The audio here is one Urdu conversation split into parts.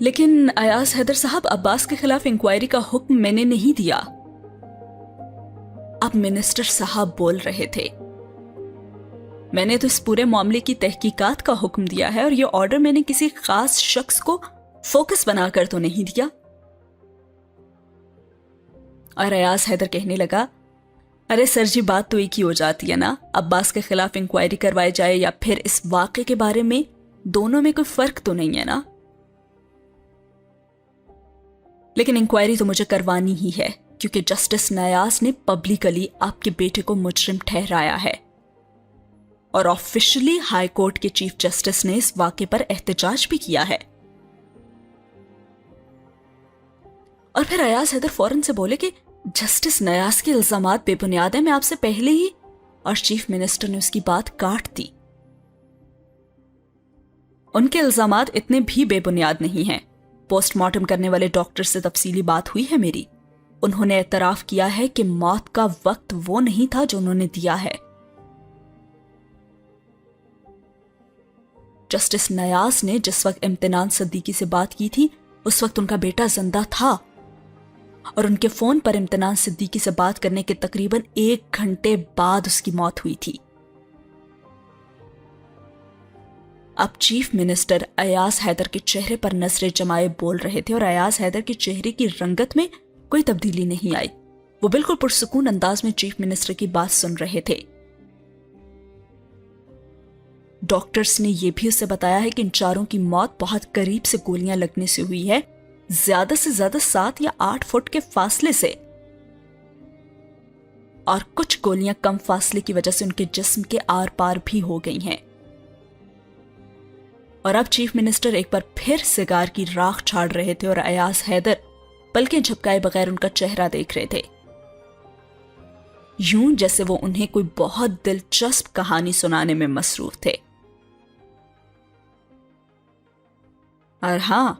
لیکن ایاز حیدر صاحب، عباس کے خلاف انکوائری کا حکم میں نے نہیں دیا. اب منسٹر صاحب بول رہے تھے. میں نے تو اس پورے معاملے کی تحقیقات کا حکم دیا ہے، اور یہ آرڈر میں نے کسی خاص شخص کو فوکس بنا کر تو نہیں دیا. اور ایاز حیدر کہنے لگا، ارے سر جی، بات تو ایک ہی ہو جاتی ہے نا. عباس کے خلاف انکوائری کروائی جائے یا پھر اس واقعے کے بارے میں، دونوں میں کوئی فرق تو نہیں ہے نا. لیکن انکوائری تو مجھے کروانی ہی ہے، کیونکہ جسٹس نیاز نے پبلکلی آپ کے بیٹے کو مجرم ٹھہرایا ہے، اور آفیشلی ہائی کورٹ کے چیف جسٹس نے اس واقعے پر احتجاج بھی کیا ہے. اور پھر ایاز حیدر فوراً سے بولے کہ جسٹس نیاز کے الزامات بے بنیاد ہیں، میں آپ سے پہلے ہی. اور چیف منسٹر نے اس کی بات کاٹ دی. ان کے الزامات اتنے بھی بے بنیاد نہیں ہیں. پوسٹ مارٹم کرنے والے ڈاکٹر سے تفصیلی بات ہوئی ہے میری. انہوں نے اعتراف کیا ہے کہ موت کا وقت وہ نہیں تھا جو انہوں نے دیا ہے. جسٹس نیاز نے جس وقت امتنان صدیقی سے بات کی تھی، اس وقت ان کا بیٹا زندہ تھا، اور ان کے فون پر امتنان صدیقی سے بات کرنے کے تقریباً 1 گھنٹے بعد اس کی موت ہوئی تھی. اب چیف منسٹر ایاز حیدر کے چہرے پر نظریں جمائے بول رہے تھے، اور ایاز حیدر کے چہرے کی رنگت میں کوئی تبدیلی نہیں آئی. وہ بالکل پرسکون انداز میں چیف منسٹر کی بات سن رہے تھے. ڈاکٹرز نے یہ بھی اسے بتایا ہے کہ ان چاروں کی موت بہت قریب سے گولیاں لگنے سے ہوئی ہے، زیادہ سے زیادہ 7 یا 8 فٹ کے فاصلے سے، اور کچھ گولیاں کم فاصلے کی وجہ سے ان کے جسم کے آر پار بھی ہو گئی ہیں. اور اب چیف منسٹر ایک بار پھر سگار کی راکھ چھاڑ رہے تھے، اور ایاز حیدر پلکیں جھپکائے بغیر ان کا چہرہ دیکھ رہے تھے، یوں جیسے وہ انہیں کوئی بہت دلچسپ کہانی سنانے میں مصروف تھے. اور ہاں،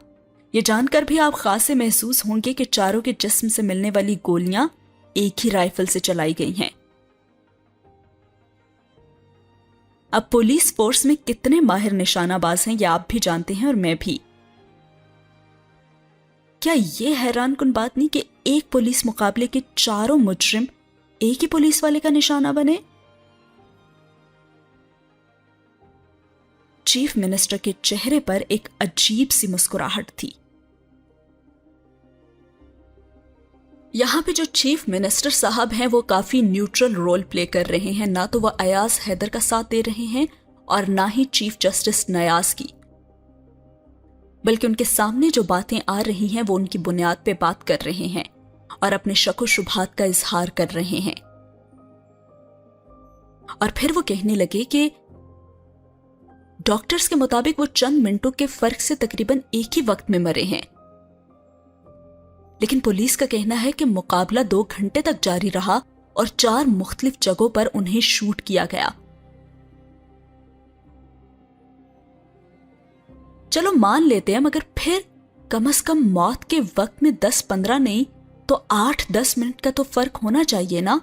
یہ جان کر بھی آپ خاصے محسوس ہوں گے کہ چاروں کے جسم سے ملنے والی گولیاں ایک ہی رائفل سے چلائی گئی ہیں. اب پولیس فورس میں کتنے ماہر نشانہ باز ہیں یہ آپ بھی جانتے ہیں، اور میں بھی. کیا یہ حیران کن بات نہیں کہ ایک پولیس مقابلے کے چاروں مجرم ایک ہی پولیس والے کا نشانہ بنے؟ چیف منسٹر کے چہرے پر ایک عجیب سی مسکراہٹ تھی. یہاں پہ جو چیف منسٹر صاحب ہیں وہ کافی نیوٹرل رول پلے کر رہے ہیں، نہ تو وہ ایاز حیدر کا ساتھ دے رہے ہیں اور نہ ہی چیف جسٹس نیاز کی، بلکہ ان کے سامنے جو باتیں آ رہی ہیں وہ ان کی بنیاد پہ بات کر رہے ہیں اور اپنے شک و شبہات کا اظہار کر رہے ہیں. اور پھر وہ کہنے لگے کہ ڈاکٹرز کے مطابق وہ چند منٹوں کے فرق سے تقریباً ایک ہی وقت میں مرے ہیں، لیکن پولیس کا کہنا ہے کہ مقابلہ 2 گھنٹے تک جاری رہا اور 4 مختلف جگہوں پر انہیں شوٹ کیا گیا. چلو مان لیتے ہیں، مگر پھر کم از کم موت کے وقت میں 10-15 نہیں تو 8-10 منٹ کا تو فرق ہونا چاہیے نا.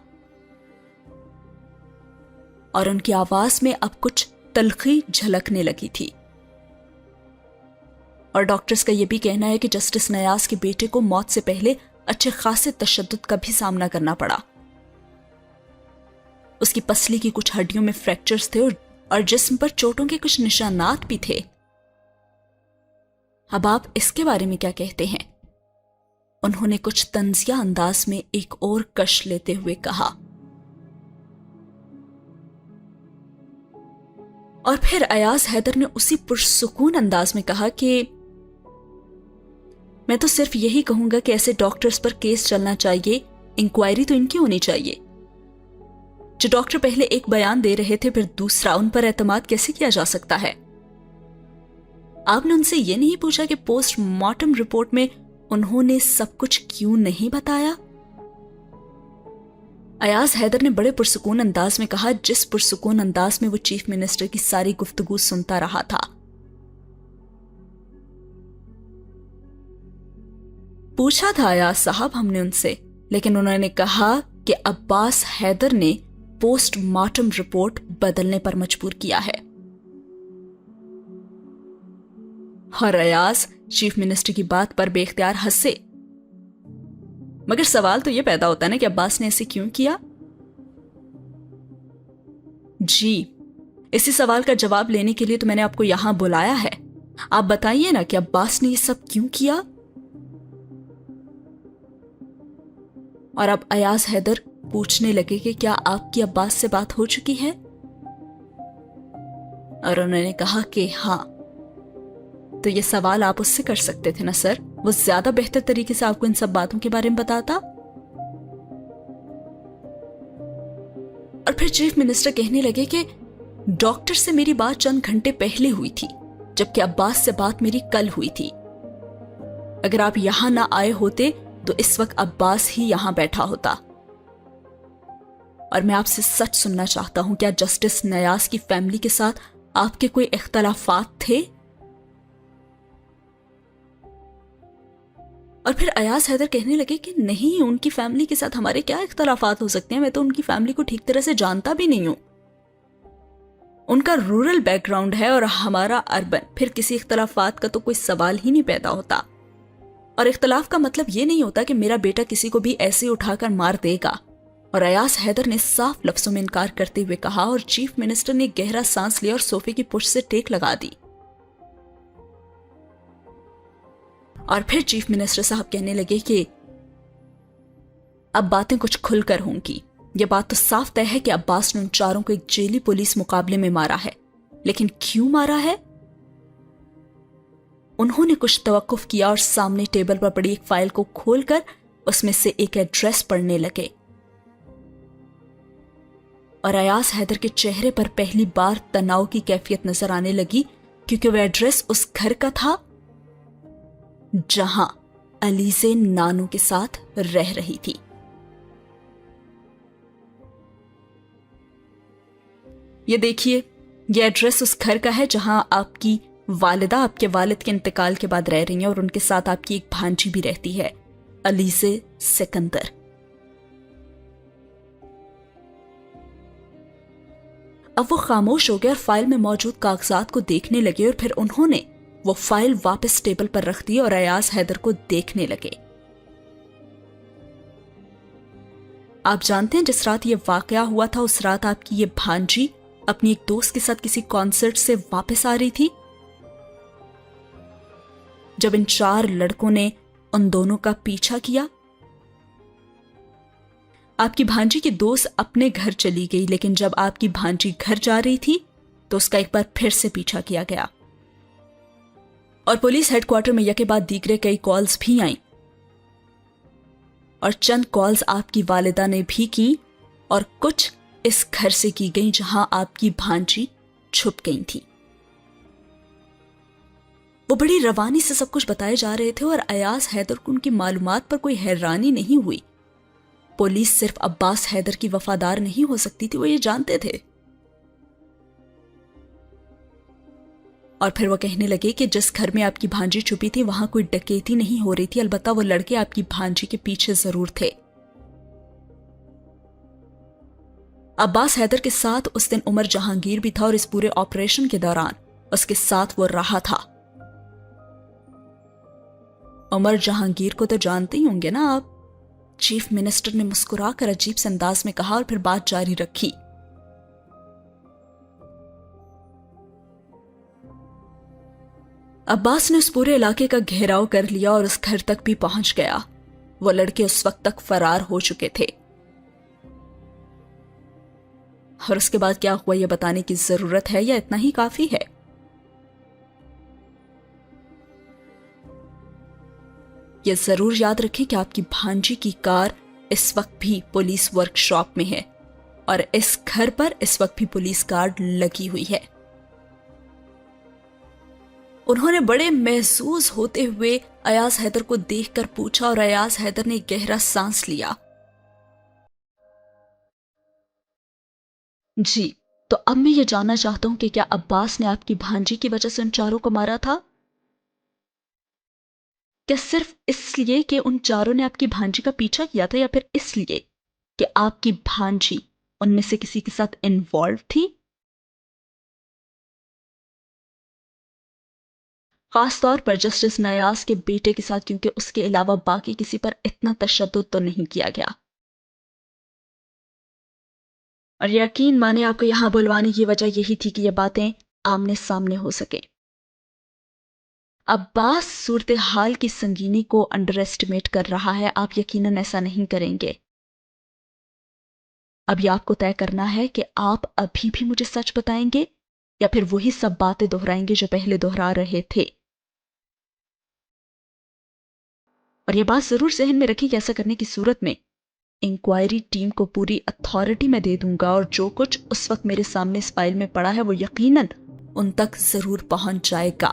اور ان کی آواز میں اب کچھ تلخی جھلکنے لگی تھی. اور ڈاکٹرز کا یہ بھی کہنا ہے کہ جسٹس نیاز کے بیٹے کو موت سے پہلے اچھے خاصے تشدد کا بھی سامنا کرنا پڑا. اس کی پسلی کی کچھ ہڈیوں میں فریکچرز تھے اور جسم پر چوٹوں کے کچھ نشانات بھی تھے. اب آپ اس کے بارے میں کیا کہتے ہیں؟ انہوں نے کچھ طنزیہ انداز میں ایک اور کش لیتے ہوئے کہا. اور پھر ایاز حیدر نے اسی پرسکون انداز میں کہا کہ میں تو صرف یہی کہوں گا کہ ایسے ڈاکٹرز پر کیس چلنا چاہیے، انکوائری تو ان کی ہونی چاہیے. جو ڈاکٹر پہلے ایک بیان دے رہے تھے پھر دوسرا، ان پر اعتماد کیسے کیا جا سکتا ہے؟ آپ نے ان سے یہ نہیں پوچھا کہ پوسٹ مارٹم رپورٹ میں انہوں نے سب کچھ کیوں نہیں بتایا؟ ایاز حیدر نے بڑے پرسکون انداز میں کہا، جس پرسکون انداز میں وہ چیف منسٹر کی ساری گفتگو سنتا رہا تھا. پوچھا تھا ایاز صاحب ہم نے ان سے، لیکن انہوں نے کہا کہ عباس حیدر نے پوسٹ مارٹم رپورٹ بدلنے پر مجبور کیا ہے. اور ایاز چیف منسٹر کی بات پر بے اختیار ہنسے۔ مگر سوال تو یہ پیدا ہوتا ہے نا کہ عباس نے ایسے کیوں کیا؟ جی، اسی سوال کا جواب لینے کے لیے تو میں نے آپ کو یہاں بلایا ہے۔ آپ بتائیے نا کہ عباس نے یہ سب کیوں کیا؟ اور اب ایاز حیدر پوچھنے لگے کہ کیا آپ کی عباس سے بات ہو چکی ہے؟ اور انہوں نے کہا کہ ہاں۔ تو یہ سوال آپ اس سے کر سکتے تھے نا سر، وہ زیادہ بہتر طریقے سے آپ کو ان سب باتوں کے بارے میں بتاتا۔ اور پھر چیف منسٹر کہنے لگے کہ ڈاکٹر سے میری بات چند گھنٹے پہلے ہوئی تھی، جبکہ عباس سے بات میری کل ہوئی تھی۔ اگر آپ یہاں نہ آئے ہوتے تو اس وقت عباس ہی یہاں بیٹھا ہوتا۔ اور میں آپ سے سچ سننا چاہتا ہوں، کیا جسٹس نیاز کی فیملی کے ساتھ آپ کے کوئی اختلافات تھے؟ اور پھر ایاز حیدر کہنے لگے کہ نہیں، ان کی فیملی کے ساتھ ہمارے کیا اختلافات ہو سکتے ہیں، میں تو ان کی فیملی کو ٹھیک طرح سے جانتا بھی نہیں ہوں۔ ان کا رورل بیک گراؤنڈ ہے اور ہمارا اربن، پھر کسی اختلافات کا تو کوئی سوال ہی نہیں پیدا ہوتا۔ اور اختلاف کا مطلب یہ نہیں ہوتا کہ میرا بیٹا کسی کو بھی ایسے اٹھا کر مار دے گا۔ اور ایاز حیدر نے صاف لفظوں میں انکار کرتے ہوئے کہا، اور چیف منسٹر نے گہرا سانس لیا اور صوفے کی پشت سے ٹیک لگا دی۔ اور پھر چیف منسٹر صاحب کہنے لگے کہ اب باتیں کچھ کھل کر ہوں گی۔ یہ بات تو صاف طے ہے کہ عباس نے ان چاروں کو ایک جیلی پولیس مقابلے میں مارا ہے، لیکن کیوں مارا ہے؟ انہوں نے کچھ توقف کیا اور سامنے ٹیبل پر پڑی ایک فائل کو کھول کر اس میں سے ایک ایڈریس پڑھنے لگے۔ اور ایاز حیدر کے چہرے پر پہلی بار تناؤ کی کیفیت نظر آنے لگی، کیونکہ وہ ایڈریس اس گھر کا تھا جہاں علیزے نانو کے ساتھ رہ رہی تھی۔ یہ دیکھیے، یہ ایڈریس اس گھر کا ہے جہاں آپ کی والدہ آپ کے والد کے انتقال کے بعد رہ رہی ہیں، اور ان کے ساتھ آپ کی ایک بھانجی بھی رہتی ہے، علیزے سکندر۔ اب وہ خاموش ہو گئے اور فائل میں موجود کاغذات کو دیکھنے لگے، اور پھر انہوں نے وہ فائل واپس ٹیبل پر رکھ دی اور ایاز حیدر کو دیکھنے لگے۔ آپ جانتے ہیں جس رات یہ واقعہ ہوا تھا، اس رات آپ کی یہ بھانجی اپنی ایک دوست کے ساتھ کسی کانسرٹ سے واپس آ رہی تھی، جب ان چار لڑکوں نے ان دونوں کا پیچھا کیا۔ آپ کی بھانجی کی دوست اپنے گھر چلی گئی، لیکن جب آپ کی بھانجی گھر جا رہی تھی تو اس کا ایک بار پھر سے پیچھا کیا گیا، اور پولیس ہیڈ کوارٹر میں یکے بعد دیگرے کئی کالز بھی آئیں، اور چند کالز آپ کی والدہ نے بھی کی، اور کچھ اس گھر سے کی گئی جہاں آپ کی بھانجی چھپ گئی تھی۔ وہ بڑی روانی سے سب کچھ بتائے جا رہے تھے، اور ایاز حیدر کو ان کی معلومات پر کوئی حیرانی نہیں ہوئی۔ پولیس صرف عباس حیدر کی وفادار نہیں ہو سکتی تھی، وہ یہ جانتے تھے۔ اور پھر وہ کہنے لگے کہ جس گھر میں آپ کی بھانجی چھپی تھی وہاں کوئی ڈکیتی نہیں ہو رہی تھی، البتہ وہ لڑکے آپ کی بھانجی کے پیچھے ضرور تھے۔ عباس حیدر کے ساتھ اس دن عمر جہانگیر بھی تھا، اور اس پورے آپریشن کے دوران اس کے ساتھ وہ رہا تھا۔ عمر جہانگیر کو تو جانتے ہی ہوں گے نا آپ؟ چیف منسٹر نے مسکرا کر عجیب سے انداز میں کہا، اور پھر بات جاری رکھی۔ عباس نے اس پورے علاقے کا گھیراؤ کر لیا اور اس گھر تک بھی پہنچ گیا۔ وہ لڑکے اس وقت تک فرار ہو چکے تھے، اور اس کے بعد کیا ہوا یہ بتانے کی ضرورت ہے یا اتنا ہی کافی ہے؟ یہ ضرور یاد رکھیں کہ آپ کی بھانجی کی کار اس وقت بھی پولیس ورک شاپ میں ہے، اور اس گھر پر اس وقت بھی پولیس گارڈ لگی ہوئی ہے۔ انہوں نے بڑے محظوظ ہوتے ہوئے ایاز حیدر کو دیکھ کر پوچھا، اور ایاز حیدر نے گہرا سانس لیا۔ جی، تو اب میں یہ جاننا چاہتا ہوں کہ کیا عباس نے آپ کی بھانجی کی وجہ سے ان چاروں کو مارا تھا؟ کیا صرف اس لیے کہ ان چاروں نے آپ کی بھانجی کا پیچھا کیا تھا، یا پھر اس لیے کہ آپ کی بھانجی ان میں سے کسی کے ساتھ انوالو تھی؟ خاص طور پر جسٹس نیاز کے بیٹے کے ساتھ، کیونکہ اس کے علاوہ باقی کسی پر اتنا تشدد تو نہیں کیا گیا۔ اور یقین مانے آپ کو یہاں بلوانے کی وجہ یہی تھی کہ یہ باتیں آمنے سامنے ہو سکے۔ عباس صورتحال کی سنگینی کو انڈر ایسٹیمیٹ کر رہا ہے، آپ یقیناً ایسا نہیں کریں گے۔ اب یہ آپ کو طے کرنا ہے کہ آپ ابھی بھی مجھے سچ بتائیں گے یا پھر وہی سب باتیں دہرائیں گے جو پہلے دہرا رہے تھے۔ اور یہ بات ضرور ذہن میں رکھی کہ ایسا کرنے کی صورت میں انکوائری ٹیم کو پوری اتھارٹی میں دے دوں گا، اور جو کچھ اس وقت میرے سامنے اس فائل میں پڑا ہے وہ یقیناً ان تک ضرور پہنچ جائے گا۔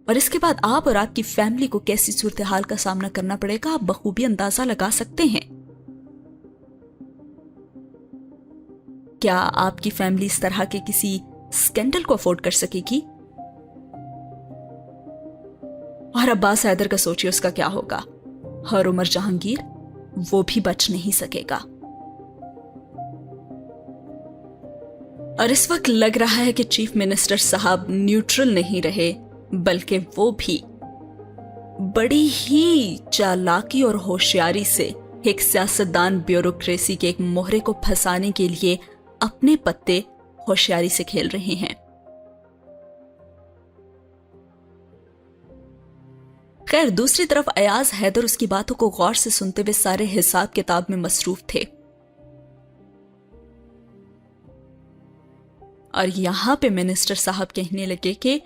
اور اس کے بعد آپ اور آپ کی فیملی کو کیسی صورتحال کا سامنا کرنا پڑے گا آپ بخوبی اندازہ لگا سکتے ہیں۔ کیا آپ کی فیملی اس طرح کے کسی سکینڈل کو افورڈ کر سکے گی؟ اور عباس حیدر کا سوچیے اس کا کیا ہوگا، اور عمر جہانگیر وہ بھی بچ نہیں سکے گا۔ اور اس وقت لگ رہا ہے کہ چیف منسٹر صاحب نیوٹرل نہیں رہے، بلکہ وہ بھی بڑی ہی چالاکی اور ہوشیاری سے ایک سیاستدان بیوروکریسی کے ایک مہرے کو پھنسانے کے لیے اپنے پتے ہوشیاری سے کھیل رہے ہیں۔ خیر، دوسری طرف ایاز حیدر اس کی باتوں کو غور سے سنتے ہوئے سارے حساب کتاب میں مصروف تھے، اور یہاں پہ منسٹر صاحب کہنے لگے کہ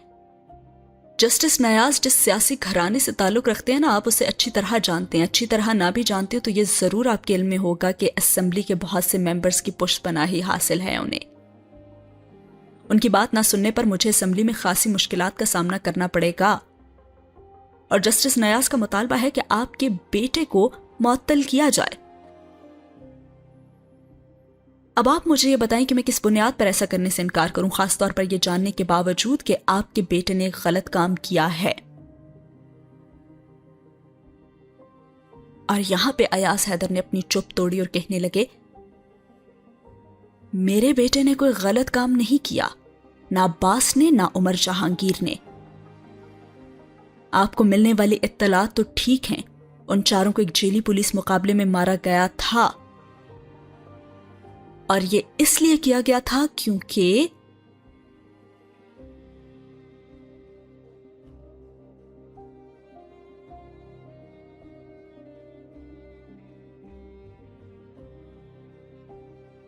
جسٹس نیاز جس سیاسی گھرانے سے تعلق رکھتے ہیں نا، آپ اسے اچھی طرح جانتے ہیں، اچھی طرح نہ بھی جانتے ہو تو یہ ضرور آپ کے علم میں ہوگا کہ اسمبلی کے بہت سے ممبرز کی پشت پناہی حاصل ہے انہیں۔ ان کی بات نہ سننے پر مجھے اسمبلی میں خاصی مشکلات کا سامنا کرنا پڑے گا، اور جسٹس نیاز کا مطالبہ ہے کہ آپ کے بیٹے کو معطل کیا جائے۔ اب آپ مجھے یہ بتائیں کہ میں کس بنیاد پر ایسا کرنے سے انکار کروں، خاص طور پر یہ جاننے کے باوجود کہ آپ کے بیٹے نے غلط کام کیا ہے۔ اور یہاں پہ ایاز حیدر نے اپنی چپ توڑی اور کہنے لگے، میرے بیٹے نے کوئی غلط کام نہیں کیا، نہ عباس نے نہ عمر جہانگیر نے۔ آپ کو ملنے والی اطلاعات تو ٹھیک ہیں، ان چاروں کو ایک جیلی پولیس مقابلے میں مارا گیا تھا، اور یہ اس لیے کیا گیا تھا کیونکہ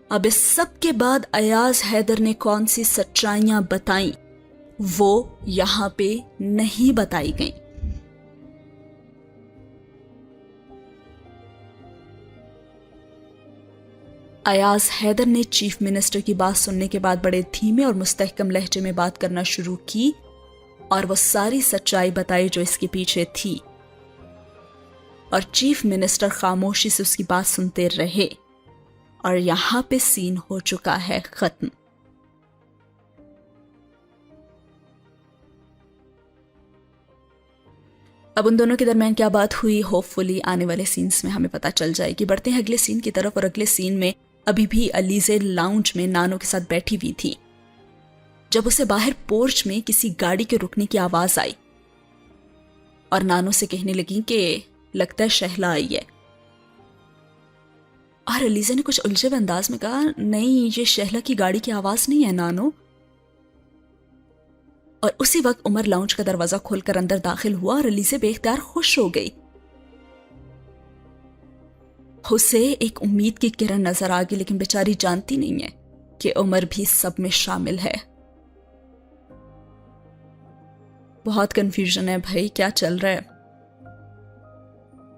اب اس سب کے بعد ایاز حیدر نے کون سی سچائیاں بتائیں وہ یہاں پہ نہیں بتائی گئیں۔ ایاز حیدر نے چیف منسٹر کی بات سننے کے بعد بڑے دھیمے اور مستحکم لہجے میں بات کرنا شروع کی، اور وہ ساری سچائی بتائی جو اس کے پیچھے تھی، اور چیف منسٹر خاموشی سے اس کی بات سنتے رہے، اور یہاں پہ سین ہو چکا ہے ختم۔ اب ان دونوں کے درمیان کیا بات ہوئی، ہوپ فلی آنے والے سینز میں ہمیں پتہ چل جائے گی۔ بڑھتے ہیں اگلے سین کی طرف، اور اگلے سین میں ابھی بھی علیزے لاؤنج میں نانو کے ساتھ بیٹھی ہوئی تھی جب اسے باہر پورچ میں کسی گاڑی کے رکنے کی آواز آئی، اور نانو سے کہنے لگی کہ لگتا ہے شہلا آئی ہے، اور علیزے نے کچھ الجھے ہوئے انداز میں کہا، نہیں یہ شہلا کی گاڑی کی آواز نہیں ہے نانو۔ اور اسی وقت عمر لاؤنج کا دروازہ کھول کر اندر داخل ہوا، اور علیزے بے اختیار خوش ہو گئی۔ اسے ایک امید کی کرن نظر آ گئی، لیکن بیچاری جانتی نہیں ہے کہ عمر بھی سب میں شامل ہے۔ بہت کنفیوژن ہے بھائی، کیا چل رہا ہے؟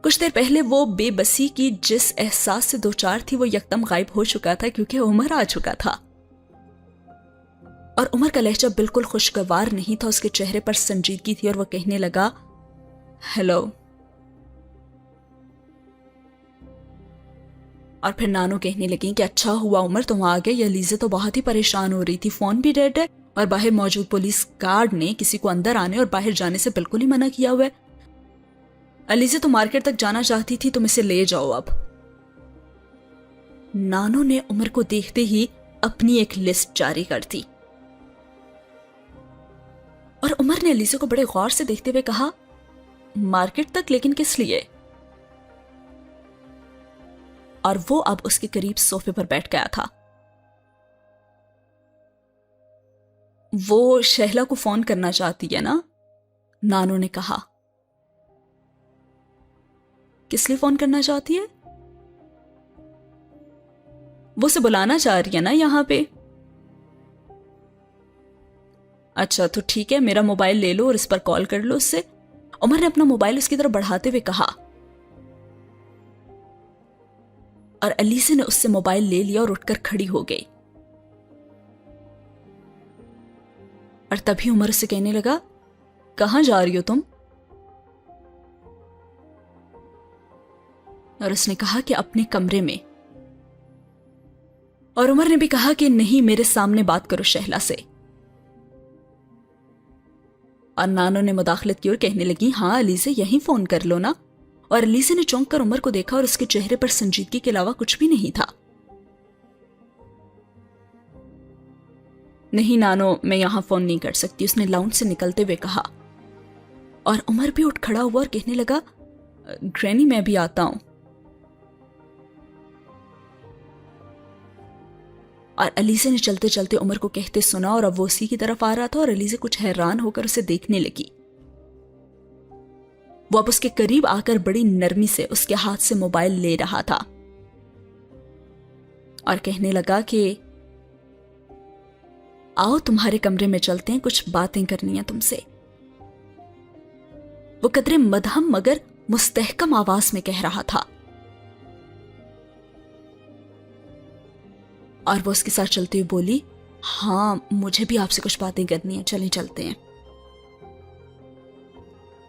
کچھ دیر پہلے وہ بے بسی کی جس احساس سے دوچار تھی وہ یکدم غائب ہو چکا تھا، کیونکہ عمر آ چکا تھا، اور عمر کا لہجہ بالکل خوشگوار نہیں تھا، اس کے چہرے پر سنجیدگی تھی، اور وہ کہنے لگا، ہیلو۔ اور پھر نانو کہنے لگی کہ اچھا ہوا عمر تم آ گئے، یہ علیزے تو بہت ہی پریشان ہو رہی تھی، فون بھی ڈیڈ ہے، اور باہر موجود پولیس گارڈ نے کسی کو اندر آنے اور باہر جانے سے بالکل ہی منع کیا ہوا ہے۔ علیزے تو مارکیٹ تک جانا چاہتی تھی، تم اسے لے جاؤ اب۔ نانو نے عمر کو دیکھتے ہی اپنی ایک لسٹ جاری کر دی، اور اور عمر نے علیزہ کو بڑے غور سے دیکھتے ہوئے کہا مارکیٹ تک، لیکن کس لیے؟ اور وہ اب اس کے قریب صوفے پر بیٹھ گیا تھا۔ وہ شہلا کو فون کرنا چاہتی ہے نا؟ نانو نے کہا۔ کس لیے فون کرنا چاہتی ہے؟ وہ اسے بلانا چاہ رہی ہے نا یہاں پہ۔ اچھا تو ٹھیک ہے، میرا موبائل لے لو اور اس پر کال کر لو اس سے۔ عمر نے اپنا موبائل اس کی طرف بڑھاتے ہوئے کہا، اور علیزہ نے اس سے موبائل لے لیا اور اٹھ کر کھڑی ہو گئی۔ اور تبھی عمر اسے کہنے لگا کہاں جا رہی ہو تم؟ اور اس نے کہا کہ اپنے کمرے میں۔ اور عمر نے بھی کہا کہ نہیں، میرے سامنے بات کرو شہلا سے۔ اور نانو نے مداخلت کی اور کہنے لگی ہاں علیزہ یہیں فون کر لو نا۔ اور علیزہ نے چونک کر عمر کو دیکھا اور اس کے چہرے پر سنجیدگی کے علاوہ کچھ بھی نہیں تھا۔ نہیں نانو، میں یہاں فون نہیں کر سکتی، اس نے لاؤنج سے نکلتے ہوئے کہا۔ اور عمر بھی اٹھ کھڑا ہوا اور کہنے لگا گرینی میں بھی آتا ہوں۔ اور علیزہ نے چلتے چلتے عمر کو کہتے سنا اور اب وہ اسی کی طرف آ رہا تھا اور علیزہ کچھ حیران ہو کر اسے دیکھنے لگی۔ وہ اب اس کے قریب آ کر بڑی نرمی سے اس کے ہاتھ سے موبائل لے رہا تھا اور کہنے لگا کہ آؤ تمہارے کمرے میں چلتے ہیں، کچھ باتیں کرنی ہیں تم سے۔ وہ قدرے مدھم مگر مستحکم آواز میں کہہ رہا تھا اور وہ اس کے ساتھ چلتے ہوئے بولی ہاں مجھے بھی آپ سے کچھ باتیں کرنی ہیں، چلیں چلتے ہیں۔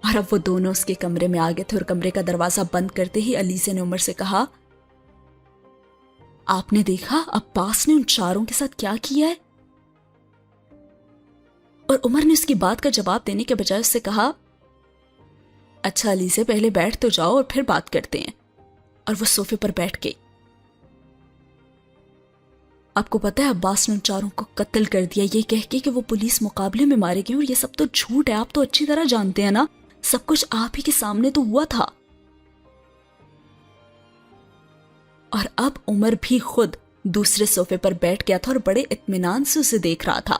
اور اب وہ دونوں اس کے کمرے میں آ گئے تھے اور کمرے کا دروازہ بند کرتے ہی علیزہ نے عمر سے کہا آپ نے دیکھا عباس نے ان چاروں کے ساتھ کیا کیا ہے؟ اور عمر نے اس کی بات کا جواب دینے کے بجائے اس سے کہا اچھا علیزہ پہلے بیٹھ تو جاؤ اور پھر بات کرتے ہیں۔ اور وہ صوفے پر بیٹھ گئی۔ آپ کو پتا ہے عباس نے ان چاروں کو قتل کر دیا یہ کہہ کے کہ وہ پولیس مقابلے میں مارے گئے، اور یہ سب تو جھوٹ ہے، آپ تو اچھی طرح جانتے ہیں نا، سب کچھ آپ ہی کے سامنے تو ہوا تھا۔ اور اب عمر بھی خود دوسرے صوفے پر بیٹھ گیا تھا اور بڑے اطمینان سے اسے دیکھ رہا تھا۔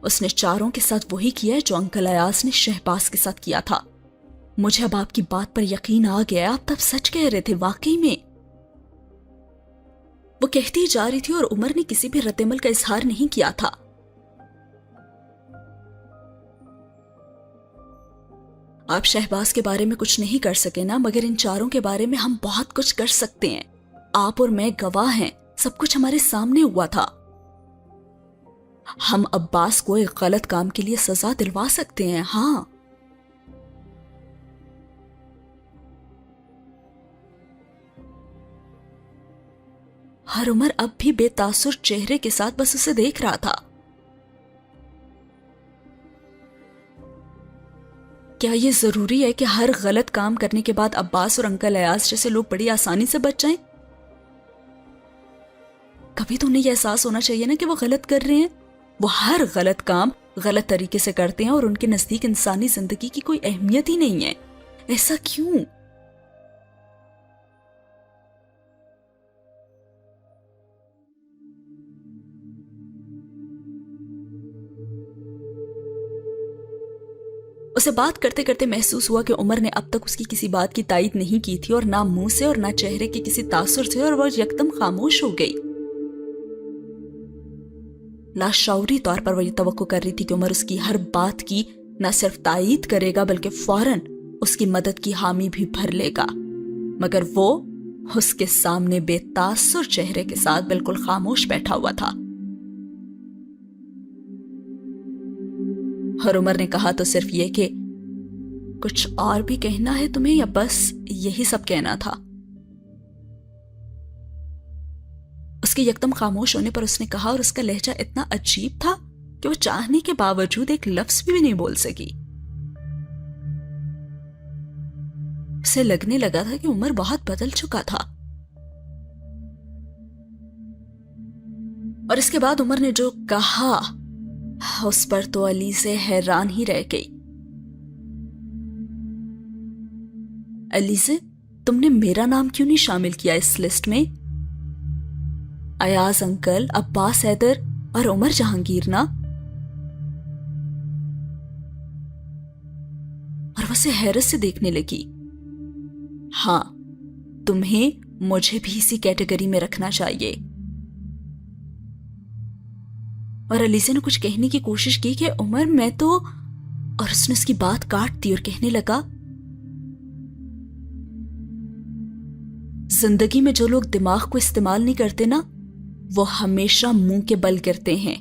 اس نے چاروں کے ساتھ وہی کیا ہے جو انکل ایاز نے شہباز کے ساتھ کیا تھا۔ مجھے اب آپ کی بات پر یقین آ گیا، آپ تب سچ کہہ رہے تھے واقعی میں۔ وہ کہتی جا رہی تھی اور عمر نے کسی بھی رد عمل کا اظہار نہیں کیا تھا۔ آپ شہباز کے بارے میں کچھ نہیں کر سکے نا، مگر ان چاروں کے بارے میں ہم بہت کچھ کر سکتے ہیں۔ آپ اور میں گواہ ہیں، سب کچھ ہمارے سامنے ہوا تھا۔ ہم عباس کو ایک غلط کام کے لیے سزا دلوا سکتے ہیں، ہاں۔ ہر عمر اب بھی بے تاثر چہرے کے ساتھ بس اسے دیکھ رہا تھا۔ کیا یہ ضروری ہے کہ ہر غلط کام کرنے کے بعد عباس اور انکل ایاز جیسے لوگ بڑی آسانی سے بچ جائیں؟ کبھی تو انہیں یہ احساس ہونا چاہیے نا کہ وہ غلط کر رہے ہیں۔ وہ ہر غلط کام غلط طریقے سے کرتے ہیں اور ان کے نزدیک انسانی زندگی کی کوئی اہمیت ہی نہیں ہے۔ ایسا کیوں؟ اسے بات کرتے کرتے محسوس ہوا کہ عمر نے اب تک اس کی کسی بات کی تائید نہیں کی تھی، اور نہ منہ سے اور نہ چہرے کے کسی تاثر سے، اور وہ یکدم خاموش ہو گئی۔ لاشعوری طور پر وہ یہ توقع کر رہی تھی کہ عمر اس کی ہر بات کی نہ صرف تائید کرے گا بلکہ فوراً اس کی مدد کی حامی بھی بھر لے گا، مگر وہ اس کے سامنے بے تاثر چہرے کے ساتھ بالکل خاموش بیٹھا ہوا تھا۔ اور عمر نے کہا تو صرف یہ کہ کچھ اور بھی کہنا ہے تمہیں یا بس یہی سب کہنا تھا؟ اس کے یکدم خاموش ہونے پر اس نے کہا، اور اس کا لہجہ اتنا عجیب تھا کہ وہ چاہنے کے باوجود ایک لفظ بھی نہیں بول سکی۔ اسے لگنے لگا تھا کہ عمر بہت بدل چکا تھا۔ اور اس کے بعد عمر نے جو کہا اس پر تو علیزے حیران ہی رہ گئی. علیزے، تم نے میرا نام کیوں نہیں شامل کیا اس لسٹ میں؟ ایاز انکل، عباس حیدر اور عمر جہانگیر نا؟ اور وہ اسے حیرت سے دیکھنے لگی. ہاں، تمہیں مجھے بھی اسی کیٹیگری میں رکھنا چاہیے. اور علیزے نے کچھ کہنے کی کوشش کی کہ عمر میں تو، اور اس نے اس کی بات کاٹ دی اور کہنے لگا، زندگی میں جو لوگ دماغ کو استعمال نہیں کرتے نا، وہ ہمیشہ منہ کے بل کرتے ہیں.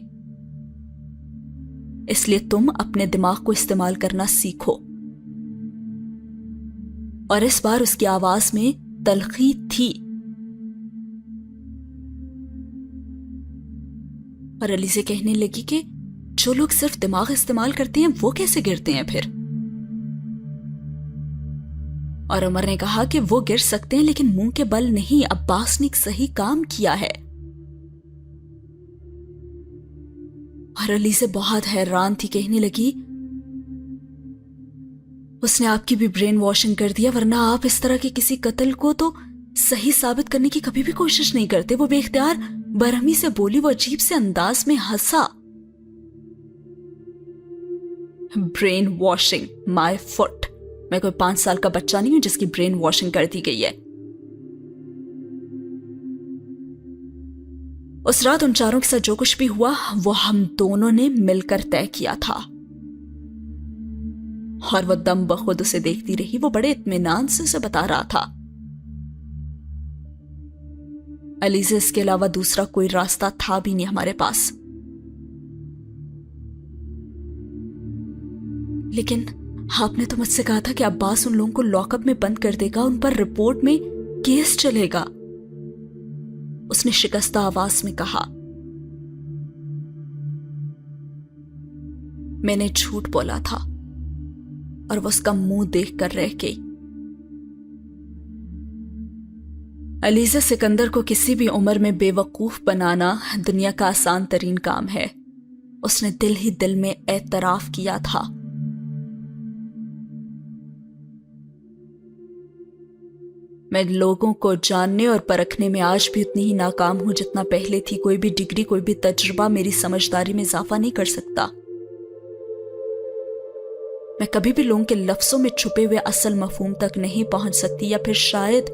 اس لیے تم اپنے دماغ کو استعمال کرنا سیکھو. اور اس بار اس کی آواز میں تلخی تھی. اور علیزے کہنے لگی کہ جو لوگ صرف دماغ استعمال کرتے ہیں وہ کیسے گرتے ہیں پھر؟ اور عمر نے کہا کہ وہ گر سکتے ہیں لیکن منہ کے بل نہیں. عباس نے ایک صحیح کام کیا ہے. اور علیزے بہت حیران تھی، کہنے لگی، اس نے آپ کی بھی برین واشنگ کر دیا، ورنہ آپ اس طرح کے کسی قتل کو تو صحیح ثابت کرنے کی کبھی بھی کوشش نہیں کرتے. وہ بے اختیار برہمی سے بولی، وہ عجیب سے انداز میں ہنسا. برین واشنگ مائی فٹ! میں کوئی 5 سال کا بچہ نہیں ہوں جس کی برین واشنگ کر دی گئی ہے. اس رات ان چاروں کے ساتھ جو کچھ بھی ہوا وہ ہم دونوں نے مل کر طے کیا تھا. اور وہ دم بخود اسے دیکھتی رہی. وہ بڑے اطمینان سے اسے بتا رہا تھا. علیزے، اس کے علاوہ دوسرا کوئی راستہ تھا بھی نہیں ہمارے پاس. لیکن آپ نے تو مجھ سے کہا تھا کہ عباس ان لوگوں کو لاک اپ میں بند کر دے گا، ان پر رپورٹ میں کیس چلے گا. اس نے شکستہ آواز میں کہا. میں نے جھوٹ بولا تھا. اور وہ اس کا منہ دیکھ کر رہ گئی. علیزہ، سکندر کو کسی بھی عمر میں بے وقوف بنانا دنیا کا آسان ترین کام ہے. اس نے دل ہی دل میں اعتراف کیا تھا. میں لوگوں کو جاننے اور پرکھنے میں آج بھی اتنی ہی ناکام ہوں جتنا پہلے تھی. کوئی بھی ڈگری، کوئی بھی تجربہ میری سمجھداری میں اضافہ نہیں کر سکتا. میں کبھی بھی لوگوں کے لفظوں میں چھپے ہوئے اصل مفہوم تک نہیں پہنچ سکتی. یا پھر شاید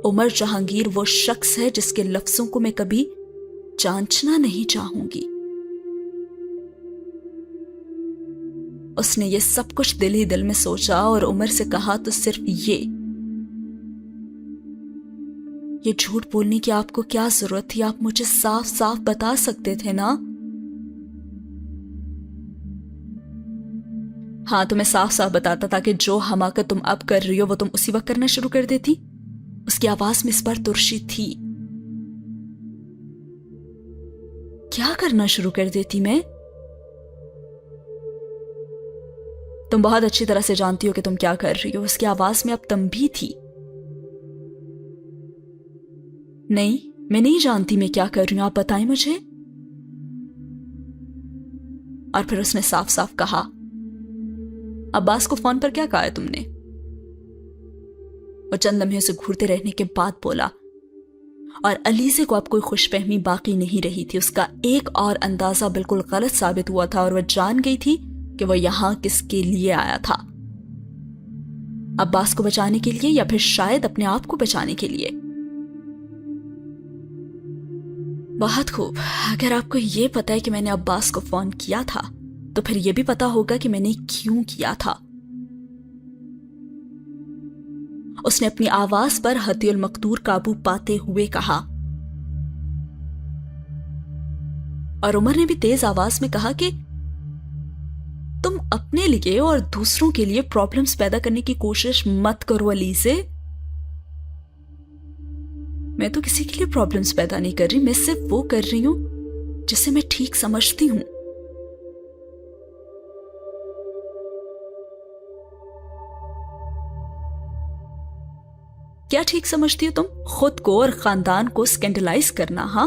عمر جہانگیر وہ شخص ہے جس کے لفظوں کو میں کبھی جانچنا نہیں چاہوں گی. اس نے یہ سب کچھ دل ہی دل میں سوچا اور عمر سے کہا تو صرف یہ جھوٹ بولنے کی آپ کو کیا ضرورت تھی؟ آپ مجھے صاف صاف بتا سکتے تھے نا. ہاں، تو میں صاف صاف بتاتا تھا کہ جو حماقت تم اب کر رہی ہو وہ تم اسی وقت کرنا شروع کر دیتی. اس کی آواز میں اس پر ترشی تھی. کیا کرنا شروع کر دیتی میں؟ تم بہت اچھی طرح سے جانتی ہو کہ تم کیا کر رہی ہو. اس کی آواز میں اب تنبیہ تھی. نہیں، میں نہیں جانتی میں کیا کر رہی ہوں، آپ بتائیں مجھے. اور پھر اس نے صاف صاف کہا، عباس کو فون پر کیا کہا ہے تم نے؟ وہ چند لمحے اسے گھورتے رہنے کے بعد بولا. اور علیزے کو اب کوئی خوش فہمی باقی نہیں رہی تھی. اس کا ایک اور اندازہ بالکل غلط ثابت ہوا تھا اور وہ جان گئی تھی کہ وہ یہاں کس کے لیے آیا تھا. عباس کو بچانے کے لیے یا پھر شاید اپنے آپ کو بچانے کے لیے. بہت خوب. اگر آپ کو یہ پتا ہے کہ میں نے عباس کو فون کیا تھا تو پھر یہ بھی پتا ہوگا کہ میں نے کیوں کیا تھا. اس نے اپنی آواز پر حتی المقدور قابو پاتے ہوئے کہا. اور عمر نے بھی تیز آواز میں کہا کہ تم اپنے لیے اور دوسروں کے لیے پرابلمز پیدا کرنے کی کوشش مت کرو علیزے. میں تو کسی کے لیے پرابلمز پیدا نہیں کر رہی. میں صرف وہ کر رہی ہوں جسے میں ٹھیک سمجھتی ہوں. کیا ٹھیک سمجھتی ہو تم؟ خود کو اور خاندان کو سکینڈلائز کرنا؟ ہاں،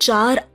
4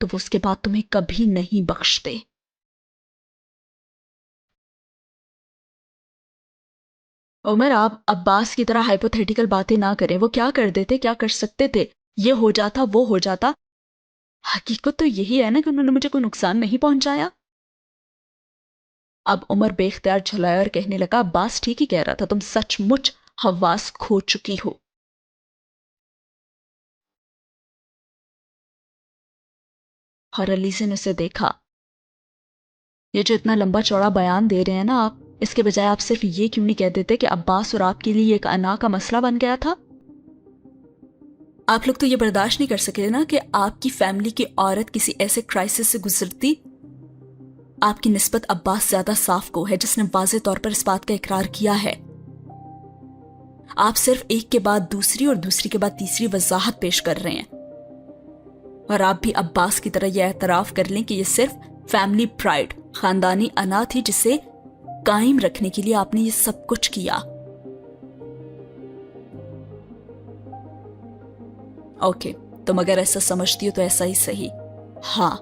تو وہ اس کے بعد تمہیں کبھی نہیں بخشتے۔ عمر، آپ عباس کی طرح ہائپوتھیٹیکل باتیں نہ کریں۔ وہ کیا کر دیتے، کیا کر سکتے تھے؟ یہ ہو جاتا، وہ ہو جاتا۔ حقیقت تو یہی ہے نا کہ انہوں نے مجھے کوئی نقصان نہیں پہنچایا۔ اب عمر بے اختیار جھلایا اور کہنے لگا، عباس ٹھیک ہی کہہ رہا تھا، تم سچ مچ حواس کھو چکی ہو۔ اور علیزہ نے اسے دیکھا۔ یہ جو اتنا لمبا چوڑا بیان دے رہے ہیں نا آپ، اس کے بجائے آپ صرف یہ کیوں نہیں کہہ دیتے کہ عباس اور آپ کے لیے ایک انا کا مسئلہ بن گیا تھا؟ آپ لوگ تو یہ برداشت نہیں کر سکے نا کہ آپ کی فیملی کی عورت کسی ایسے کرائسس سے گزرتی۔ آپ کی نسبت عباس زیادہ صاف کو ہے، جس نے واضح طور پر اس بات کا اقرار کیا ہے۔ آپ صرف ایک کے بعد دوسری اور دوسری کے بعد تیسری وضاحت پیش کر رہے ہیں، اور آپ بھی عباس کی طرح یہ اعتراف کر لیں کہ یہ صرف فیملی پرائیڈ، خاندانی انا تھی جسے قائم رکھنے کے لیے آپ نے یہ سب کچھ کیا۔ اوکے، تم اگر ایسا سمجھتی ہو تو ایسا ہی صحیح۔ ہاں،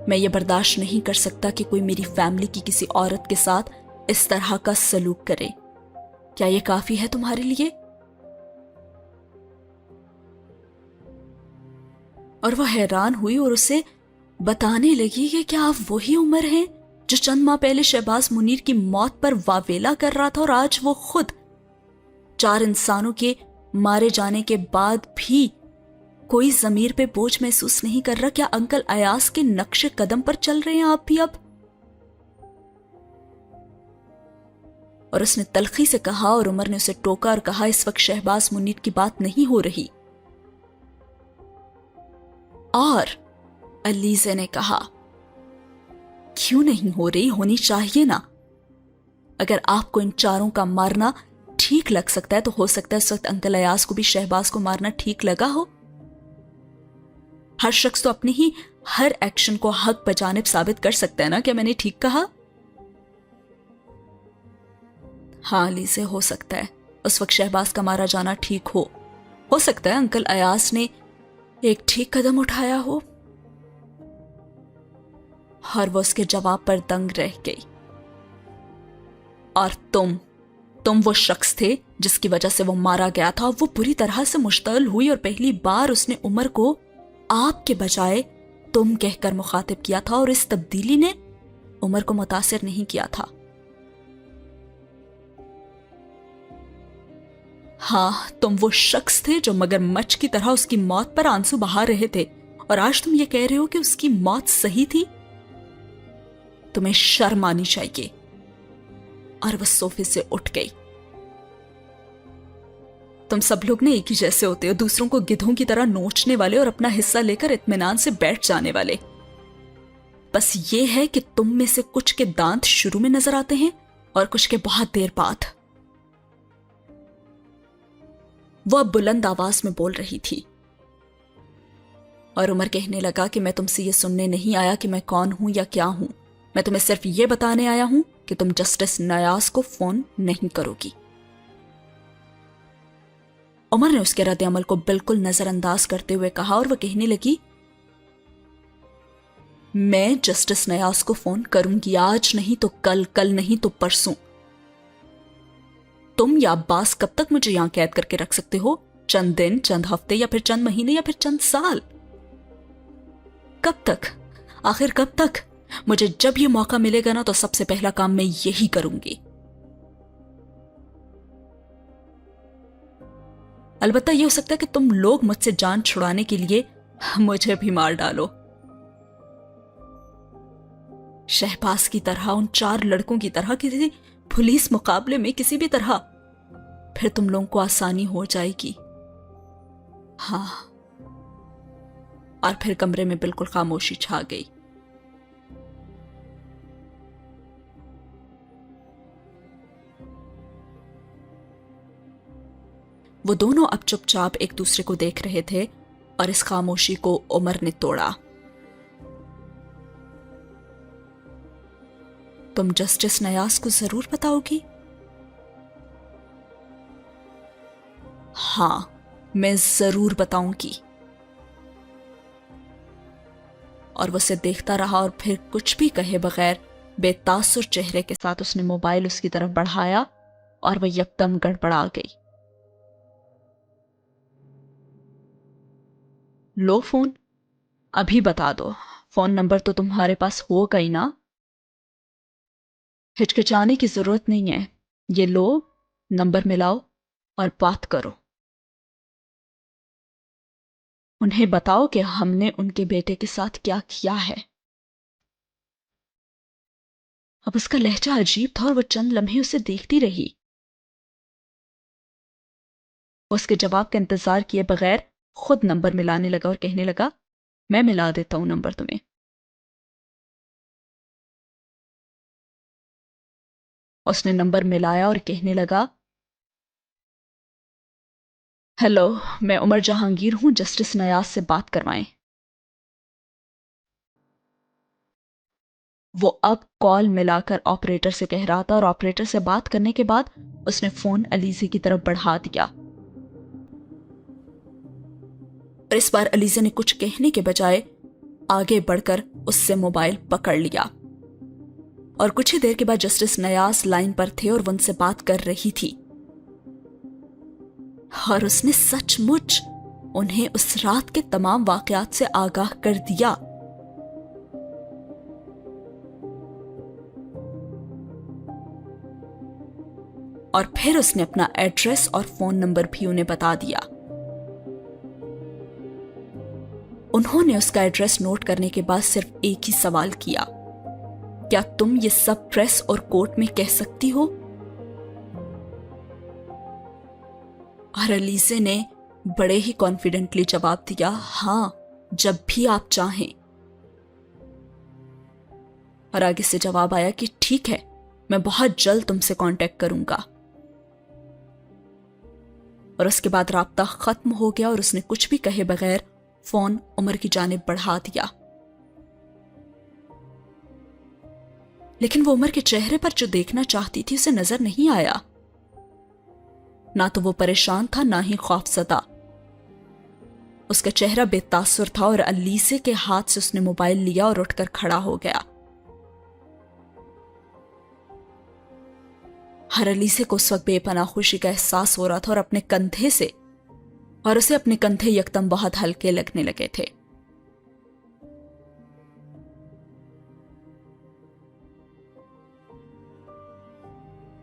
میں یہ برداشت نہیں کر سکتا کہ کوئی میری فیملی کی کسی عورت کے ساتھ اس طرح کا سلوک کرے۔ کیا یہ کافی ہے تمہارے لیے؟ اور وہ حیران ہوئی اور اسے بتانے لگی کہ کیا آپ وہی عمر ہیں جو چند ماہ پہلے شہباز منیر کی موت پر واویلا کر رہا تھا، اور آج وہ خود 4 انسانوں کے مارے جانے کے بعد بھی کوئی ضمیر پہ بوجھ محسوس نہیں کر رہا؟ کیا انکل ایاز کے نقش قدم پر چل رہے ہیں آپ بھی اب؟ اور اس نے تلخی سے کہا، اور عمر نے اسے ٹوکا اور کہا، اس وقت شہباز منیر کی بات نہیں ہو رہی۔ اور علیزہ نے کہا، کیوں نہیں ہو رہی؟ ہونی چاہیے نا۔ اگر آپ کو ان 4 کا مارنا ٹھیک لگ سکتا ہے تو ہو سکتا ہے اس وقت انکل ایاز کو بھی شہباز کو مارنا ٹھیک لگا ہو۔ ہر شخص تو اپنی ہی ہر ایکشن کو حق بجانب ثابت کر سکتا ہے نا۔ کیا میں نے ٹھیک کہا؟ ہاں علیزہ، ہو سکتا ہے اس وقت شہباز کا مارا جانا ٹھیک ہو سکتا ہے انکل ایاز نے ایک ٹھیک قدم اٹھایا ہو۔ اور وہ اس کے جواب پر دنگ رہ گئی۔ اور تم وہ شخص تھے جس کی وجہ سے وہ مارا گیا تھا۔ وہ بری طرح سے مشتعل ہوئی اور پہلی بار اس نے عمر کو آپ کے بجائے تم کہہ کر مخاطب کیا تھا، اور اس تبدیلی نے عمر کو متاثر نہیں کیا تھا۔ ہاں، تم وہ شخص تھے جو مگر مچھ کی طرح اس کی موت پر آنسو بہا رہے تھے، اور آج تم یہ کہہ رہے ہو کہ اس کی موت صحیح تھی۔ تمہیں شرم آنی چاہیے۔ اور وہ صوفے سے اٹھ گئی۔ تم سب لوگ نے ایک ہی جیسے ہوتے ہو، دوسروں کو گدھوں کی طرح نوچنے والے اور اپنا حصہ لے کر اطمینان سے بیٹھ جانے والے۔ بس یہ ہے کہ تم میں سے کچھ کے دانت شروع میں نظر آتے ہیں اور کچھ کے بہت دیر بعد۔ وہ اب بلند آواز میں بول رہی تھی، اور عمر کہنے لگا کہ میں تم سے یہ سننے نہیں آیا کہ میں کون ہوں یا کیا ہوں۔ میں تمہیں صرف یہ بتانے آیا ہوں کہ تم جسٹس نیاز کو فون نہیں کرو گی۔ عمر نے اس کے رد عمل کو بالکل نظر انداز کرتے ہوئے کہا، اور وہ کہنے لگی، میں جسٹس نیاز کو فون کروں گی، آج نہیں تو کل، کل نہیں تو پرسوں۔ تم یا عباس کب تک مجھے یہاں قید کر کے رکھ سکتے ہو؟ چند دن، چند ہفتے، یا پھر چند مہینے، یا پھر چند سال؟ کب تک؟ آخر کب تک؟ مجھے جب یہ موقع ملے گا نا تو سب سے پہلا کام میں یہی کروں گی۔ البتہ یہ ہو سکتا ہے کہ تم لوگ مجھ سے جان چھڑانے کے لیے مجھے بھی مار ڈالو، شہباز کی طرح، ان 4 لڑکوں کی طرح، کسی پولیس مقابلے میں کسی بھی طرح۔ پھر تم لوگوں کو آسانی ہو جائے گی۔ ہاں۔ اور پھر کمرے میں بالکل خاموشی چھا گئی۔ وہ دونوں اب چپ چاپ ایک دوسرے کو دیکھ رہے تھے، اور اس خاموشی کو عمر نے توڑا۔ تم جسٹس نیاز کو ضرور بتاؤ گی؟ ہاں، میں ضرور بتاؤں گی۔ اور وہ اسے دیکھتا رہا اور پھر کچھ بھی کہے بغیر بے تاثر چہرے کے ساتھ اس نے موبائل اس کی طرف بڑھایا اور وہ یکدم گڑبڑا گئی۔ لو فون، ابھی بتا دو، فون نمبر تو تمہارے پاس ہوگا ہی نا؟ ہچکچانے کی ضرورت نہیں ہے، یہ لو، نمبر ملاؤ اور بات کرو۔ انہیں بتاؤ کہ ہم نے ان کے بیٹے کے ساتھ کیا کیا ہے۔ اب اس کا لہجہ عجیب تھا اور وہ چند لمحے اسے دیکھتی رہی۔ وہ اس کے جواب کا انتظار کیے بغیر خود نمبر ملانے لگا اور کہنے لگا، میں ملا دیتا ہوں نمبر تمہیں۔ اس نے نمبر ملایا اور کہنے لگا، ہیلو، میں عمر جہانگیر ہوں، جسٹس نیاز سے بات کروائیں۔ وہ اب کال ملا کر آپریٹر سے کہہ رہا تھا اور آپریٹر سے بات کرنے کے بعد اس نے فون علیزے کی طرف بڑھا دیا، اور اس بار علیزے نے کچھ کہنے کے بجائے آگے بڑھ کر اس سے موبائل پکڑ لیا، اور کچھ ہی دیر کے بعد جسٹس نیاز لائن پر تھے اور وہ ان سے بات کر رہی تھی، اور اس نے سچ مچ انہیں اس رات کے تمام واقعات سے آگاہ کر دیا۔ اور پھر اس نے اپنا ایڈریس اور فون نمبر بھی انہیں بتا دیا۔ انہوں نے اس کا ایڈریس نوٹ کرنے کے بعد صرف ایک ہی سوال کیا، کیا تم یہ سب پریس اور کورٹ میں کہہ سکتی ہو؟ اور علیزے نے بڑے ہی کانفیڈنٹلی جواب دیا، ہاں، جب بھی آپ چاہیں۔ اور آگے سے جواب آیا کہ ٹھیک ہے، میں بہت جلد تم سے کانٹیکٹ کروں گا۔ اور اس کے بعد رابطہ ختم ہو گیا اور اس نے کچھ بھی کہے بغیر فون عمر کی جانب بڑھا دیا۔ لیکن وہ عمر کے چہرے پر جو دیکھنا چاہتی تھی اسے نظر نہیں آیا، نہ تو وہ پریشان تھا نہ ہی خوف زدہ۔ اس کا چہرہ بے تاثر تھا اور علیزے کے ہاتھ سے اس نے موبائل لیا اور اٹھ کر کھڑا ہو گیا۔ ہر علیزے کو اس وقت بے پناہ خوشی کا احساس ہو رہا تھا اور اسے اپنے کندھے یکدم بہت ہلکے لگنے لگے تھے۔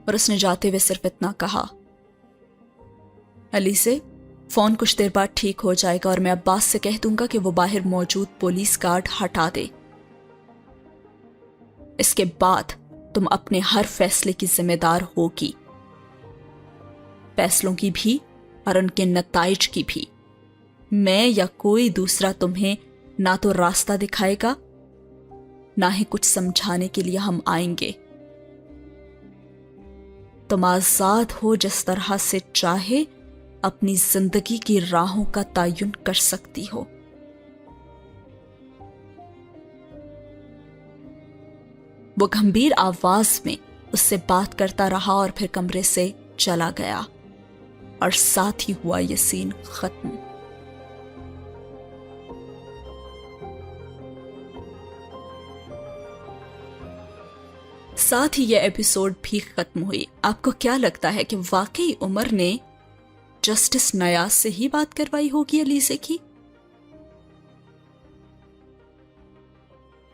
اور اس نے جاتے ہوئے صرف اتنا کہا، علیزے، فون کچھ دیر بعد ٹھیک ہو جائے گا اور میں عباس سے کہہ دوں گا کہ وہ باہر موجود پولیس گارڈ ہٹا دے۔ اس کے بعد تم اپنے ہر فیصلے کی ذمہ دار ہوگی، فیصلوں کی بھی اور ان کے نتائج کی بھی۔ میں یا کوئی دوسرا تمہیں نہ تو راستہ دکھائے گا نہ ہی کچھ سمجھانے کے لیے ہم آئیں گے۔ تم آزاد ہو، جس طرح سے چاہے اپنی زندگی کی راہوں کا تعین کر سکتی ہو۔ وہ گمبھیر آواز میں اس سے بات کرتا رہا اور پھر کمرے سے چلا گیا، اور ساتھ ہی ہوا یہ سین ختم۔ ساتھ ہی یہ ایپیسوڈ بھی ختم ہوئی۔ آپ کو کیا لگتا ہے کہ واقعی عمر نے جسٹس نیاز سے ہی بات کروائی ہوگی علیزے کی؟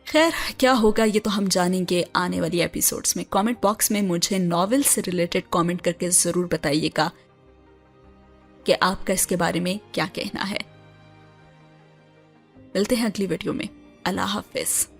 خیر، کیا ہوگا یہ تو ہم جانیں گے آنے والی ایپیسوڈز میں۔ کامنٹ باکس میں مجھے ناول سے ریلیٹڈ کامنٹ کر کے ضرور بتائیے گا کہ آپ کا اس کے بارے میں کیا کہنا ہے۔ ملتے ہیں اگلی ویڈیو میں۔ اللہ حافظ۔